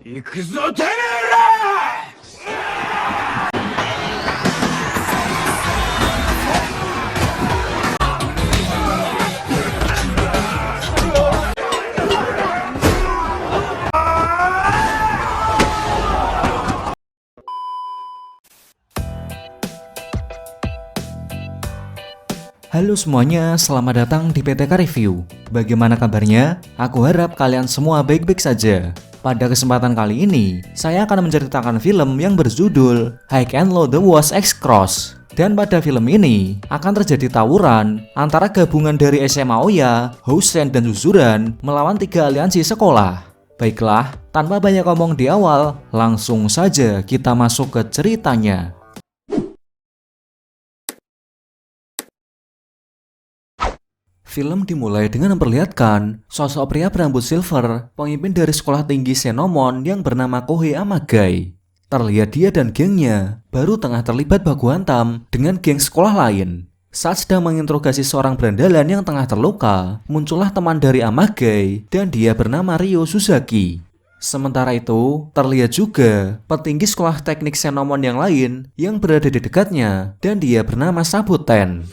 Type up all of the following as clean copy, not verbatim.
行くぞてめえら。Halo semuanya, selamat datang di PTK Review. Bagaimana kabarnya? Aku harap kalian semua baik-baik saja. Pada kesempatan kali ini, saya akan menceritakan film yang berjudul High and Low The Was X Cross. Dan pada film ini, akan terjadi tawuran antara gabungan dari SMA Oya, Housen, dan Suzuran melawan 3 aliansi sekolah. Baiklah, tanpa banyak ngomong di awal, langsung saja kita masuk ke ceritanya. Film dimulai dengan memperlihatkan sosok pria berambut silver, pemimpin dari sekolah tinggi Senomon yang bernama Kohei Amagai. Terlihat dia dan gengnya baru tengah terlibat baku hantam dengan geng sekolah lain. Saat sedang menginterogasi seorang berandalan yang tengah terluka, muncullah teman dari Amagai dan dia bernama Ryo Suzaki. Sementara itu, terlihat juga petinggi sekolah teknik Senomon yang lain yang berada di dekatnya dan dia bernama Sabuten.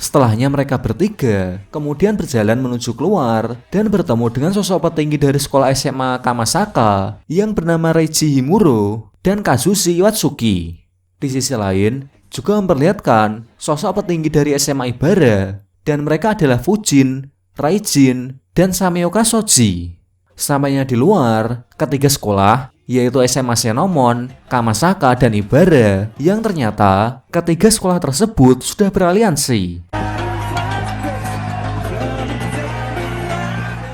Setelahnya mereka bertiga kemudian berjalan menuju keluar dan bertemu dengan sosok petinggi dari sekolah SMA Kamasaka yang bernama Reiji Himuro dan Kazushi Iwatsuki. Di sisi lain juga memperlihatkan sosok petinggi dari SMA Ibara dan mereka adalah Fujin, Raijin, dan Sameoka Shoji. Sampainya di luar, ketiga sekolah yaitu SMA Senomon, Kamasaka, dan Ibara yang ternyata ketiga sekolah tersebut sudah beraliansi.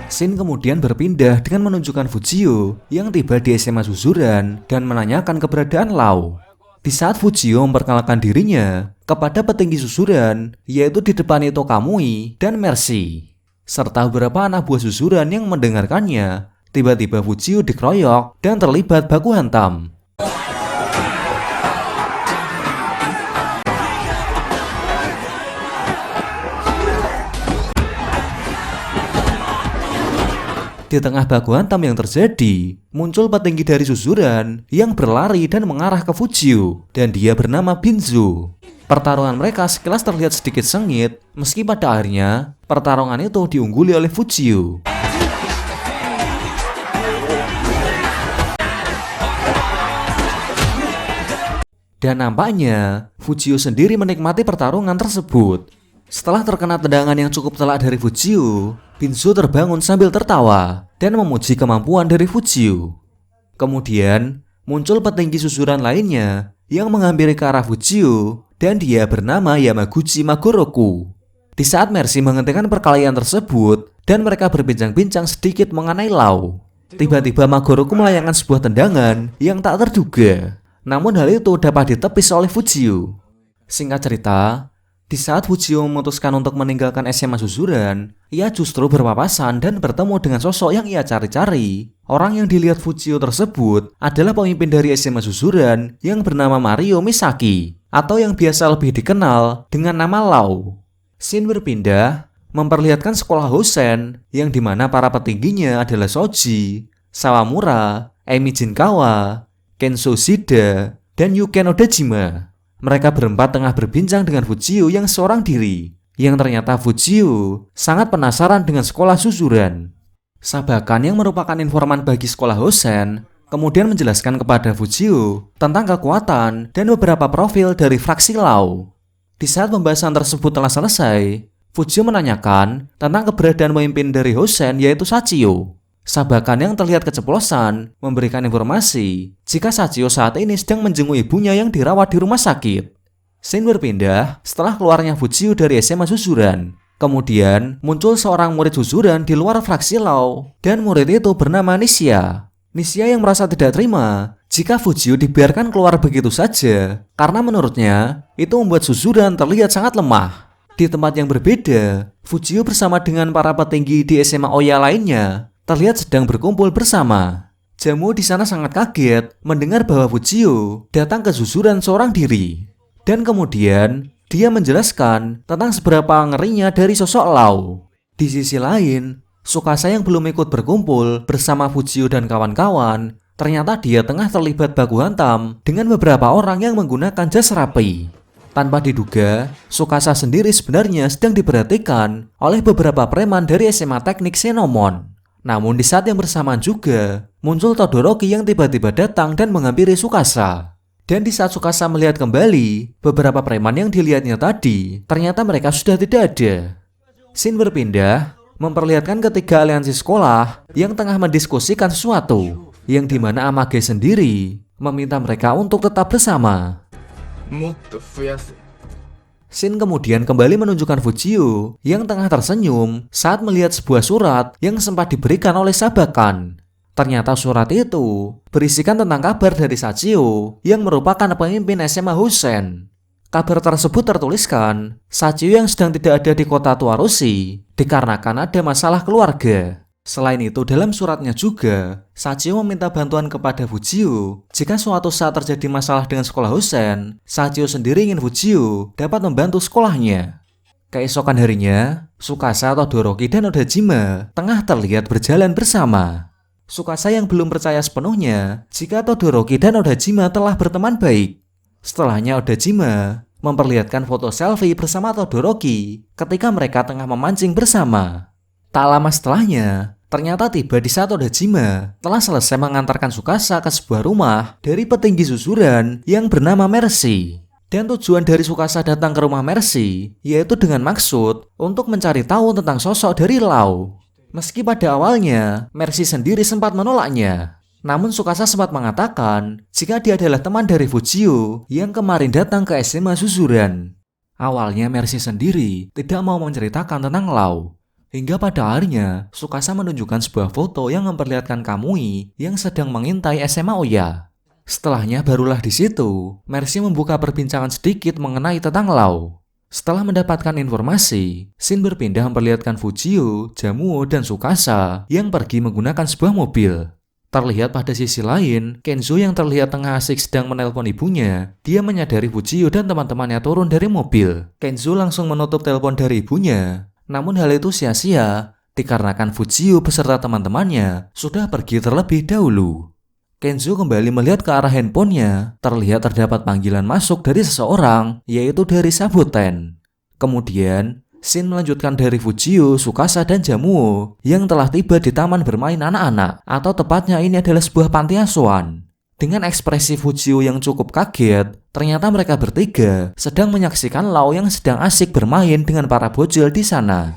Scene kemudian berpindah dengan menunjukkan Fujio yang tiba di SMA Suzuran dan menanyakan keberadaan Lau. Di saat Fujio memperkenalkan dirinya kepada petinggi Suzuran yaitu di depan Ito Kamui dan Mercy serta beberapa anak buah Suzuran yang mendengarkannya, tiba-tiba Fujio dikeroyok dan terlibat baku hantam. Di tengah baku hantam yang terjadi, muncul petinggi dari Suzuran yang berlari dan mengarah ke Fujio, dan dia bernama Binzu. Pertarungan mereka sekilas terlihat sedikit sengit, meski pada akhirnya pertarungan itu diungguli oleh Fujio. Dan nampaknya Fujio sendiri menikmati pertarungan tersebut. Setelah terkena tendangan yang cukup telak dari Fujio, Binzu terbangun sambil tertawa dan memuji kemampuan dari Fujio. Kemudian muncul petinggi Suzuran lainnya yang menghampiri ke arah Fujio dan dia bernama Yamaguchi Magoroku. Di saat Mercy menghentikan perkelahian tersebut dan mereka berbincang-bincang sedikit mengenai Lau, tiba-tiba Magoroku melayangkan sebuah tendangan yang tak terduga. Namun hal itu dapat ditepis oleh Fujio. Singkat cerita, di saat Fujio memutuskan untuk meninggalkan SMA Suzuran, ia justru berpapasan dan bertemu dengan sosok yang ia cari-cari. Orang yang dilihat Fujio tersebut adalah pemimpin dari SMA Suzuran yang bernama Mario Misaki, atau yang biasa lebih dikenal dengan nama Lau. Scene berpindah memperlihatkan sekolah Housen yang dimana para petingginya adalah Shoji, Sawamura, Emi Jinkawa, Kenzo Shida, dan Yuken Odajima. Mereka berempat tengah berbincang dengan Fujio yang seorang diri, yang ternyata Fujio sangat penasaran dengan sekolah Suzuran. Sabakan yang merupakan informan bagi sekolah Housen kemudian menjelaskan kepada Fujio tentang kekuatan dan beberapa profil dari fraksi Lau. Di saat pembahasan tersebut telah selesai, Fujio menanyakan tentang keberadaan pemimpin dari Housen yaitu Sachio. Sabakan yang terlihat keceplosan memberikan informasi jika Sachio saat ini sedang menjenguk ibunya yang dirawat di rumah sakit. Scene berpindah setelah keluarnya Fujio dari SMA Suzuran. Kemudian muncul seorang murid Suzuran di luar fraksi Lau dan murid itu bernama Nishia. Nishia yang merasa tidak terima jika Fujio dibiarkan keluar begitu saja karena menurutnya itu membuat Suzuran terlihat sangat lemah. Di tempat yang berbeda, Fujio bersama dengan para petinggi di SMA Oya lainnya terlihat sedang berkumpul bersama. Jamu di sana sangat kaget mendengar bahwa Fujio datang ke Suzuran seorang diri. Dan kemudian dia menjelaskan tentang seberapa ngerinya dari sosok Lau. Di sisi lain, Tsukasa yang belum ikut berkumpul bersama Fujio dan kawan-kawan, ternyata dia tengah terlibat baku hantam dengan beberapa orang yang menggunakan jas rapi. Tanpa diduga, Tsukasa sendiri sebenarnya sedang diperhatikan oleh beberapa preman dari SMA Teknik Senomon. Namun di saat yang bersamaan juga, muncul Todoroki yang tiba-tiba datang dan menghampiri Tsukasa. Dan di saat Tsukasa melihat kembali, beberapa preman yang dilihatnya tadi, ternyata mereka sudah tidak ada. Scene berpindah, memperlihatkan ketiga aliansi sekolah yang tengah mendiskusikan sesuatu, yang dimana Amage sendiri meminta mereka untuk tetap bersama. Scene kemudian kembali menunjukkan Fujio yang tengah tersenyum saat melihat sebuah surat yang sempat diberikan oleh Sabakan. Ternyata surat itu berisikan tentang kabar dari Sachio yang merupakan pemimpin SMA Hosen. Kabar tersebut tertuliskan, Sachio yang sedang tidak ada di kota Tuarushi dikarenakan ada masalah keluarga. Selain itu, dalam suratnya juga, Sachio meminta bantuan kepada Fujio jika suatu saat terjadi masalah dengan sekolah Hosen, Sachio sendiri ingin Fujio dapat membantu sekolahnya. Keesokan harinya, Tsukasa, Todoroki, dan Odajima tengah terlihat berjalan bersama. Tsukasa yang belum percaya sepenuhnya jika Todoroki dan Odajima telah berteman baik. Setelahnya Odajima memperlihatkan foto selfie bersama Todoroki ketika mereka tengah memancing bersama. Tak lama setelahnya, ternyata tiba di saat Odajima telah selesai mengantarkan Tsukasa ke sebuah rumah dari petinggi susuran yang bernama Mercy. Dan tujuan dari Tsukasa datang ke rumah Mercy yaitu dengan maksud untuk mencari tahu tentang sosok dari Lau. Meski pada awalnya Mercy sendiri sempat menolaknya, namun Tsukasa sempat mengatakan jika dia adalah teman dari Fujio yang kemarin datang ke SMA Suzuran. Awalnya Mercy sendiri tidak mau menceritakan tentang Lau. Hingga pada akhirnya Tsukasa menunjukkan sebuah foto yang memperlihatkan Kamui yang sedang mengintai SMA Oya. Setelahnya barulah di situ Mercy membuka perbincangan sedikit mengenai tentang Lau. Setelah mendapatkan informasi, scene berpindah memperlihatkan Fujio, Jamuo, dan Tsukasa yang pergi menggunakan sebuah mobil. Terlihat pada sisi lain, Kenzo yang terlihat tengah asik sedang menelpon ibunya. Dia menyadari Fujio dan teman-temannya turun dari mobil. Kenzo langsung menutup telepon dari ibunya. Namun hal itu sia-sia, dikarenakan Fujio beserta teman-temannya sudah pergi terlebih dahulu. Kenzo kembali melihat ke arah handphonenya. Terlihat terdapat panggilan masuk dari seseorang, yaitu dari Saboten. Kemudian, scene melanjutkan dari Fujio, Tsukasa, dan Jamuo yang telah tiba di taman bermain anak-anak, atau tepatnya ini adalah sebuah panti asuhan. Dengan ekspresi Fujio yang cukup kaget, ternyata mereka bertiga sedang menyaksikan Lau yang sedang asik bermain dengan para bocil di sana.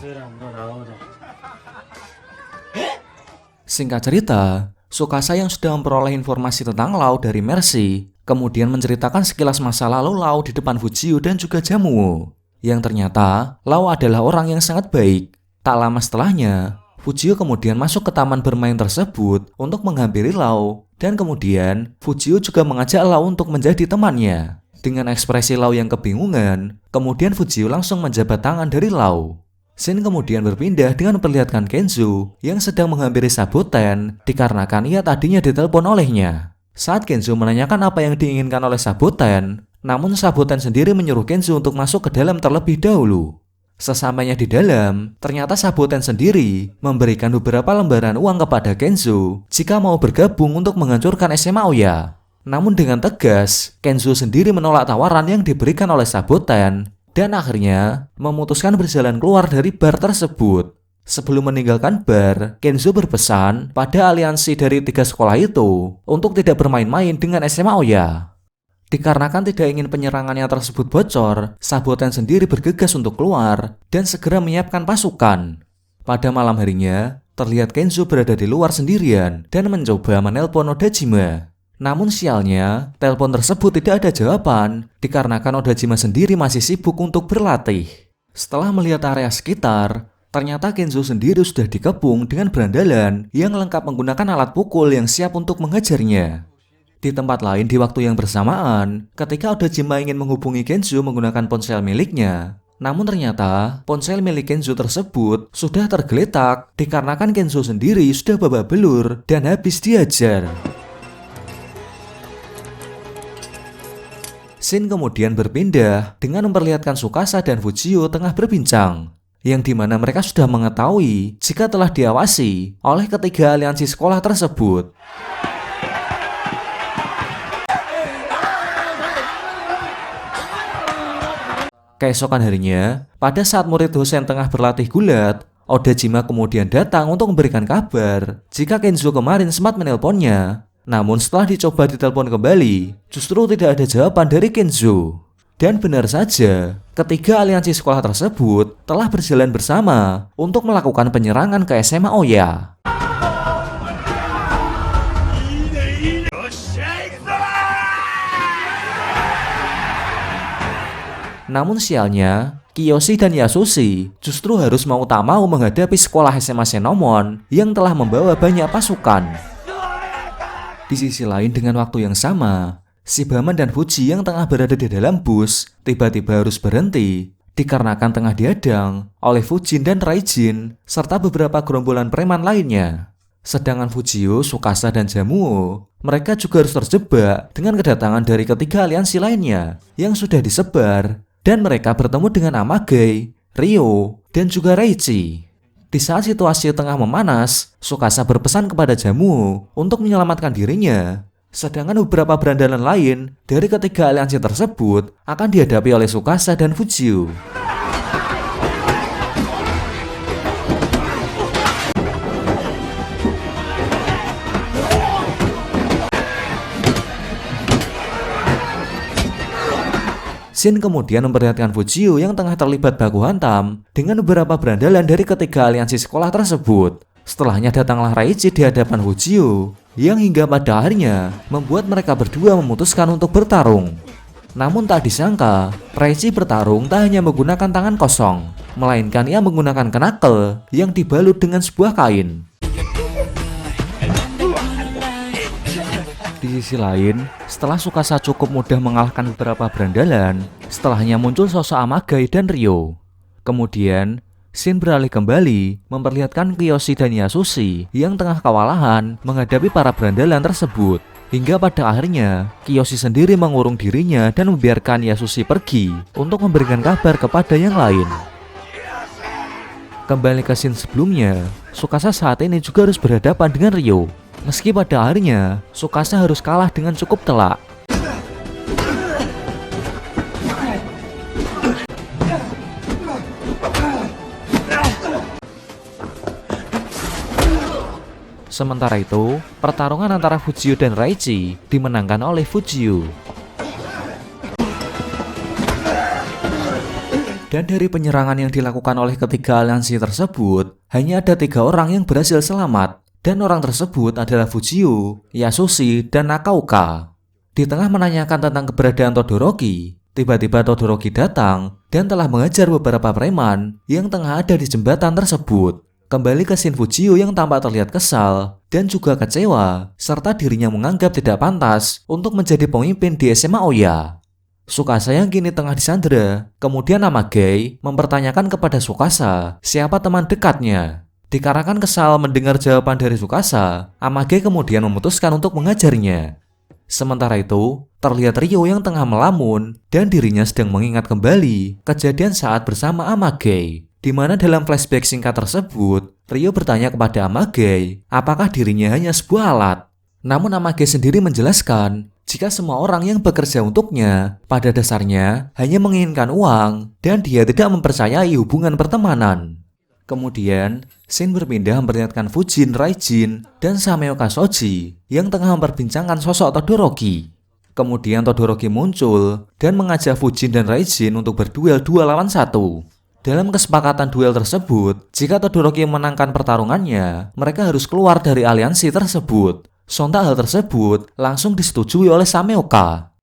Singkat cerita, Tsukasa yang sudah memperoleh informasi tentang Lau dari Mercy, kemudian menceritakan sekilas masa lalu Lau di depan Fujio dan juga Jamuo. Yang ternyata, Lau adalah orang yang sangat baik. Tak lama setelahnya, Fujio kemudian masuk ke taman bermain tersebut untuk menghampiri Lau. Dan kemudian, Fujio juga mengajak Lau untuk menjadi temannya. Dengan ekspresi Lau yang kebingungan, kemudian Fujio langsung menjabat tangan dari Lau. Scene kemudian berpindah dengan memperlihatkan Kenzo yang sedang menghampiri Saboten dikarenakan ia tadinya ditelepon olehnya. Saat Kenzo menanyakan apa yang diinginkan oleh Saboten, namun Saboten sendiri menyuruh Kenzo untuk masuk ke dalam terlebih dahulu. Sesampainya di dalam, ternyata Saboten sendiri memberikan beberapa lembaran uang kepada Kenzo jika mau bergabung untuk menghancurkan SMA Oya. Namun dengan tegas, Kenzo sendiri menolak tawaran yang diberikan oleh Saboten dan akhirnya memutuskan berjalan keluar dari bar tersebut. Sebelum meninggalkan bar, Kenzo berpesan pada aliansi dari 3 sekolah itu untuk tidak bermain-main dengan SMA Oya. Dikarenakan tidak ingin penyerangannya tersebut bocor, Saboten sendiri bergegas untuk keluar dan segera menyiapkan pasukan. Pada malam harinya, terlihat Kenzo berada di luar sendirian dan mencoba menelpon Odajima. Namun sialnya, telepon tersebut tidak ada jawaban dikarenakan Odajima sendiri masih sibuk untuk berlatih. Setelah melihat area sekitar, ternyata Kenzo sendiri sudah dikepung dengan berandalan yang lengkap menggunakan alat pukul yang siap untuk menghajarnya. Di tempat lain di waktu yang bersamaan, ketika Odajima ingin menghubungi Kenzo menggunakan ponsel miliknya, namun ternyata ponsel milik Kenzo tersebut sudah tergeletak dikarenakan Kenzo sendiri sudah babak belur dan habis dihajar. Scene kemudian berpindah dengan memperlihatkan Tsukasa dan Fujio tengah berbincang. yang dimana mereka sudah mengetahui jika telah diawasi oleh ketiga aliansi sekolah tersebut. Keesokan harinya, pada saat murid dosen tengah berlatih gulat, Odajima kemudian datang untuk memberikan kabar jika Kenzo kemarin sempat menelponnya. Namun setelah dicoba ditelepon kembali, justru tidak ada jawaban dari Kenzo. Dan benar saja, ketiga aliansi sekolah tersebut telah berjalan bersama untuk melakukan penyerangan ke SMA Oya. Namun sialnya, Kiyoshi dan Yasushi justru harus mau tak mau menghadapi sekolah SMA Senomon yang telah membawa banyak pasukan. Di sisi lain dengan waktu yang sama, si Baman dan Fuji yang tengah berada di dalam bus tiba-tiba harus berhenti dikarenakan tengah dihadang oleh Fujin dan Raijin serta beberapa gerombolan preman lainnya. Sedangkan Fujio, Tsukasa, dan Jamuo, mereka juga harus terjebak dengan kedatangan dari ketiga aliansi lainnya yang sudah disebar. Dan mereka bertemu dengan Amage, Ryo, dan juga Reichi. Di saat situasi tengah memanas, Tsukasa berpesan kepada Jamuo untuk menyelamatkan dirinya. Sedangkan beberapa berandalan lain dari ketiga aliansi tersebut akan dihadapi oleh Tsukasa dan Fujio. Shin kemudian memperlihatkan Fujio yang tengah terlibat baku hantam dengan beberapa berandalan dari ketiga aliansi sekolah tersebut. Setelahnya datanglah Reichi di hadapan Fujio yang hingga pada akhirnya membuat mereka berdua memutuskan untuk bertarung. Namun tak disangka, Reichi bertarung tak hanya menggunakan tangan kosong, melainkan ia menggunakan knuckle yang dibalut dengan sebuah kain. Di sisi lain, setelah Tsukasa cukup mudah mengalahkan beberapa berandalan, setelahnya muncul sosok Amage dan Ryo. Kemudian, Shin beralih kembali memperlihatkan Kiyoshi dan Yasushi yang tengah kewalahan menghadapi para berandalan tersebut. Hingga pada akhirnya, Kiyoshi sendiri mengurung dirinya dan membiarkan Yasushi pergi untuk memberikan kabar kepada yang lain. Kembali ke scene sebelumnya, Tsukasa saat ini juga harus berhadapan dengan Ryo. Meski pada akhirnya, Tsukasa harus kalah dengan cukup telak. Sementara itu, pertarungan antara Fujio dan Reichi dimenangkan oleh Fujio. Dan dari penyerangan yang dilakukan oleh ketiga aliansi tersebut, hanya ada 3 orang yang berhasil selamat. Dan orang tersebut adalah Fujio, Yasushi, dan Nakaoka. Di tengah menanyakan tentang keberadaan Todoroki, tiba-tiba Todoroki datang dan telah mengejar beberapa preman yang tengah ada di jembatan tersebut. Kembali ke scene Fujio yang tampak terlihat kesal dan juga kecewa, serta dirinya menganggap tidak pantas untuk menjadi pemimpin di SMA Oya. Tsukasa yang kini tengah disandera, kemudian Amage mempertanyakan kepada Tsukasa siapa teman dekatnya. Dikarenakan kesal mendengar jawaban dari Tsukasa, Amage kemudian memutuskan untuk mengajarnya. Sementara itu, terlihat Ryo yang tengah melamun dan dirinya sedang mengingat kembali kejadian saat bersama Amage, di mana dalam flashback singkat tersebut, Ryo bertanya kepada Amage apakah dirinya hanya sebuah alat. Namun Amage sendiri menjelaskan jika semua orang yang bekerja untuknya pada dasarnya hanya menginginkan uang dan dia tidak mempercayai hubungan pertemanan. Kemudian, Shin berpindah memperlihatkan Fujin, Raijin, dan Sameoka Shoji yang tengah memperbincangkan sosok Todoroki. Kemudian Todoroki muncul dan mengajak Fujin dan Raijin untuk berduel 2 lawan 1. Dalam kesepakatan duel tersebut, jika Todoroki memenangkan pertarungannya, mereka harus keluar dari aliansi tersebut. Sontak hal tersebut langsung disetujui oleh Sameoka.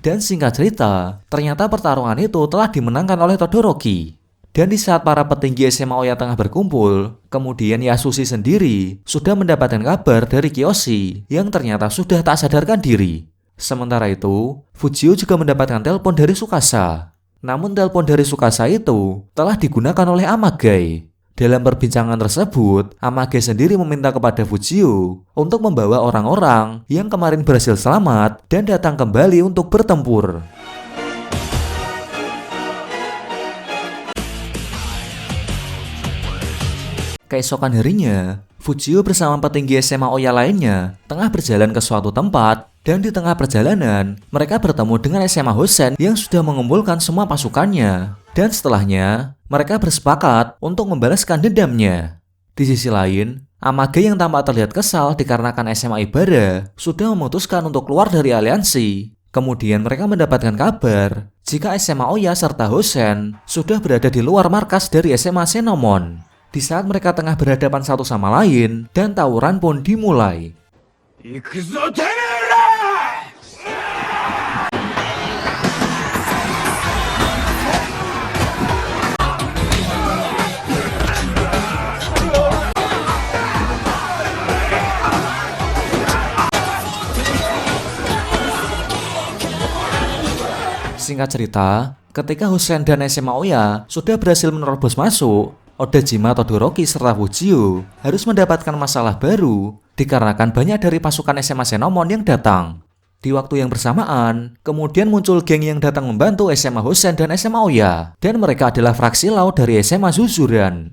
Dan singkat cerita, ternyata pertarungan itu telah dimenangkan oleh Todoroki. Dan di saat para petinggi SMA Oya tengah berkumpul, kemudian Yasushi sendiri sudah mendapatkan kabar dari Kiyoshi yang ternyata sudah tak sadarkan diri. Sementara itu, Fujio juga mendapatkan telepon dari Tsukasa. Namun telepon dari Tsukasa itu telah digunakan oleh Amage. Dalam perbincangan tersebut, Amage sendiri meminta kepada Fujio untuk membawa orang-orang yang kemarin berhasil selamat dan datang kembali untuk bertempur. Keesokan harinya, Fujio bersama petinggi SMA Oya lainnya tengah berjalan ke suatu tempat, dan di tengah perjalanan, mereka bertemu dengan SMA Hosen yang sudah mengumpulkan semua pasukannya. Dan setelahnya, mereka bersepakat untuk membalaskan dendamnya. Di sisi lain, Amage yang tampak terlihat kesal dikarenakan SMA Ibara sudah memutuskan untuk keluar dari aliansi. Kemudian mereka mendapatkan kabar jika SMA Oya serta Hosen sudah berada di luar markas dari SMA Senomon. Di saat mereka tengah berhadapan satu sama lain, dan tawuran pun dimulai. Ikuzo temerra! Singkat cerita, ketika Hosen dan SMA Oya sudah berhasil menerobos masuk, Odajima Todoroki serta Fujio harus mendapatkan masalah baru dikarenakan banyak dari pasukan SMA Senomon yang datang. Di waktu yang bersamaan, kemudian muncul geng yang datang membantu SMA Hosen dan SMA Oya, dan mereka adalah fraksi laut dari SMA Zuzuran.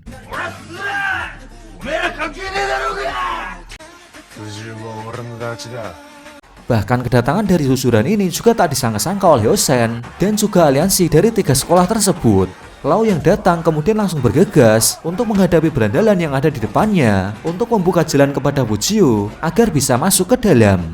Bahkan kedatangan dari Zuzuran ini juga tak disangka-sangka oleh Hosen dan juga aliansi dari 3 sekolah tersebut. Lau yang datang kemudian langsung bergegas untuk menghadapi berandalan yang ada di depannya untuk membuka jalan kepada Fujio agar bisa masuk ke dalam.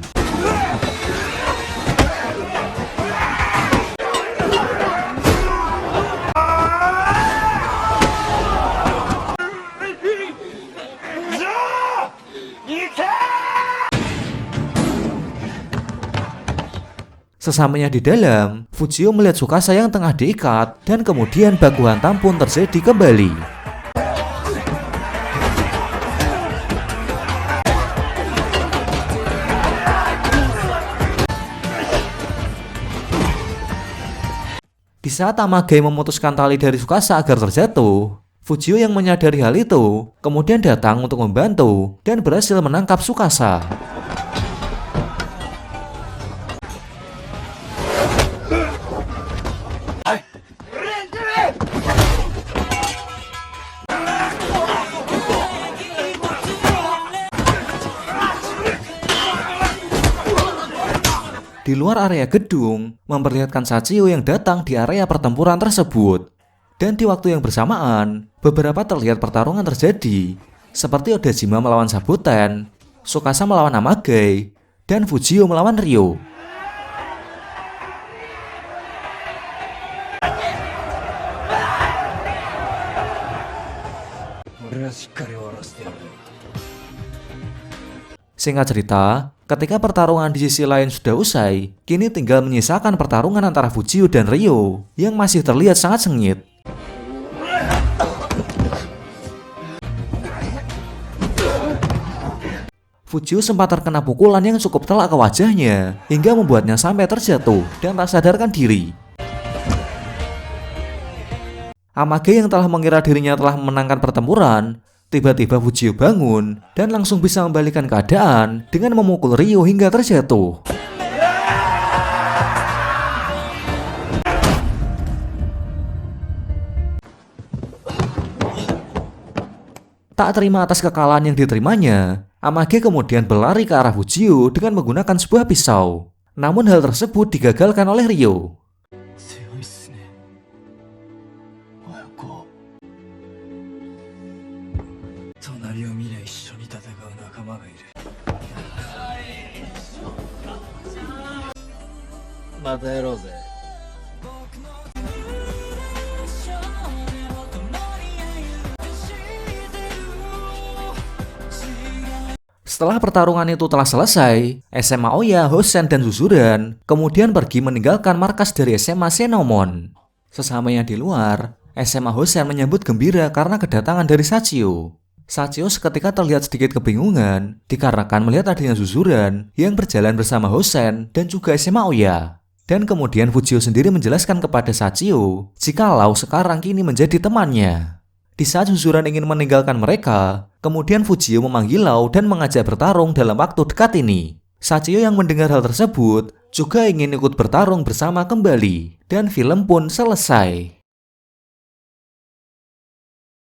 Sesamanya di dalam, Fujio melihat Tsukasa yang tengah diikat dan kemudian baku hantam pun terjadi kembali. Di saat Amage memutuskan tali dari Tsukasa agar terjatuh, Fujio yang menyadari hal itu kemudian datang untuk membantu dan berhasil menangkap Tsukasa. Di luar area gedung, memperlihatkan Sachio yang datang di area pertempuran tersebut. Dan di waktu yang bersamaan, beberapa terlihat pertarungan terjadi, seperti Odajima melawan Sabuten, Tsukasa melawan Amage, dan Fujio melawan Ryo. Singkat cerita, ketika pertarungan di sisi lain sudah usai, kini tinggal menyisakan pertarungan antara Fujio dan Ryo yang masih terlihat sangat sengit. Fujio sempat terkena pukulan yang cukup telak ke wajahnya hingga membuatnya sampai terjatuh dan tak sadarkan diri. Amage yang telah mengira dirinya telah memenangkan pertempuran, tiba-tiba Fujio bangun dan langsung bisa membalikan keadaan dengan memukul Ryo hingga terjatuh. Tak terima atas kekalahan yang diterimanya, Amage kemudian berlari ke arah Fujio dengan menggunakan sebuah pisau. Namun hal tersebut digagalkan oleh Ryo. Setelah pertarungan itu telah selesai, SMA Oya, Hosen, dan Zuzuran kemudian pergi meninggalkan markas dari SMA Senomon. Sesamanya di luar, SMA Hosen menyambut gembira karena kedatangan dari Sachio. Sachio seketika terlihat sedikit kebingungan dikarenakan melihat adanya Zuzuran yang berjalan bersama Hosen dan juga SMA Oya. Dan kemudian Fujio sendiri menjelaskan kepada Sachio jika Lau sekarang kini menjadi temannya. Di saat Suzuran ingin meninggalkan mereka, kemudian Fujio memanggil Lau dan mengajak bertarung dalam waktu dekat ini. Sachio yang mendengar hal tersebut juga ingin ikut bertarung bersama kembali, dan film pun selesai.